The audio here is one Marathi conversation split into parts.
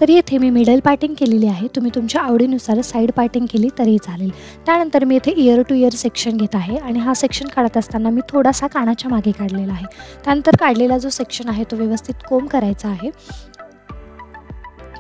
तर येथे मी मिडल पार्टिंग केलेली आहे. तुम्ही तुमच्या आवडीनुसार साईड पार्टिंग केली तरी चालेल. त्यानंतर मी इथे इयर टू इयर सेक्शन घेत आहे आणि हा सेक्शन काढत असताना मी थोडासा कानाच्या मागे काढलेला आहे. त्यानंतर काढलेला जो सेक्शन आहे तो व्यवस्थित कोंब करायचा आहे.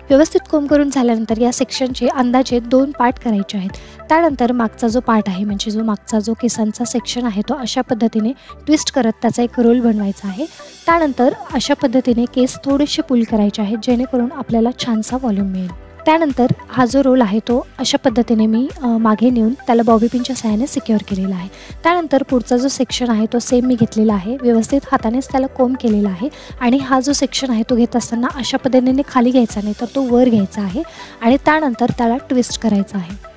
व्यवस्थित कोंब करून झाल्यानंतर या सेक्शनचे अंदाजे 2 पार्ट करायचे आहेत. त्यानंतर मागचा जो पार्ट आहे म्हणजे जो मागचा जो केसांचा सेक्शन आहे तो अशा पद्धतीने ट्विस्ट करत त्याचा एक रोल बनवायचा आहे. त्यानंतर अशा पद्धतीने केस थोडेसे पुल करायचे आहेत जेणेकरून आपल्याला छानसा व्हॉल्यूम मिळेल. त्यानंतर हा जो रोल आहे तो अशा पद्धतीने मी मागे नेऊन त्याला बॉबी पिनच्या सहाय्याने सिक्युअर केलेला आहे. त्यानंतर पुढचा जो सेक्शन आहे तो सेम मी घेतलेला आहे. व्यवस्थित हातानेच त्याला कोंब केलेला आहे आणि हा जो सेक्शन आहे तो घेत असताना अशा पद्धतीने खाली घ्यायचा नाही तर तो वर घ्यायचा आहे आणि त्यानंतर त्याला ट्विस्ट करायचा आहे.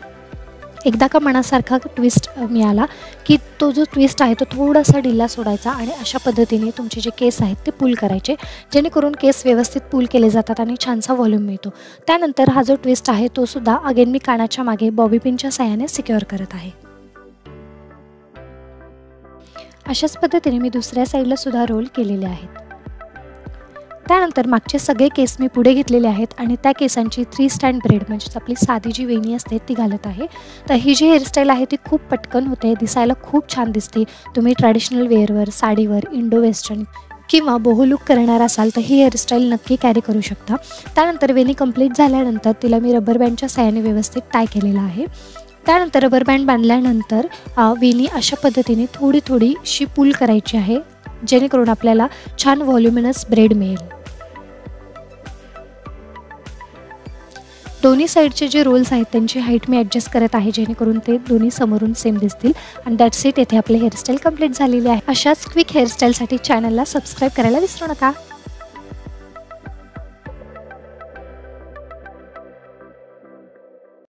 एकदा का मनासारखा ट्विस्ट मिळाला की तो जो ट्विस्ट आहे तो थोडासा ढिला सोडायचा आणि अशा पद्धतीने तुमचे जे केस आहेत ते पुल करायचे जेणेकरून केस व्यवस्थित पुल केले जातात आणि छानसा व्हॉल्यूम मिळतो. त्यानंतर हा जो ट्विस्ट आहे तो सुद्धा अगेन मी कानाच्या मागे बॉबी पिनच्या सहाय्याने सिक्युअर करत आहे. अशाच पद्धतीने मी दुसऱ्या साईडला सुद्धा रोल केलेले आहेत. त्यानंतर मागचे सगळे केस मी पुढे घेतलेले आहेत आणि त्या केसांची 3 स्टँड ब्रेड म्हणजेच आपली साधी जी वेणी असते ती घालत आहे. तर ही जी हेअरस्टाईल आहे ती खूप पटकन होते, दिसायला खूप छान दिसते. तुम्ही ट्रॅडिशनल वेअरवर, साडीवर, इंडो वेस्टर्न किंवा बोहो लुक करणार असाल तर ही हेअरस्टाईल नक्की कॅरी करू शकता. त्यानंतर वेणी कंप्लीट झाल्यानंतर तिला मी रबर बँडच्या साहाय्याने व्यवस्थित टाय केलेला आहे. त्यानंतर रबर बँड बांधल्यानंतर वेणी अशा पद्धतीने थोडी थोडीशी पुल करायची आहे जेणेकरून आपल्याला छान व्हॉल्युमिनस ब्रेड मिळेल. दोन्ही साईडचे जे रोल्स आहेत त्यांची हाईट मी ॲडजस्ट करत आहे जेणेकरून ते दोन्ही समोरून सेम दिसतील. आणि दॅट्स इट. येथे आपली हेअरस्टाईल कंप्लीट झालेली आहे. अशाच क्विक हेअरस्टाईलसाठी चॅनलला सबस्क्राईब करायला विसरू नका.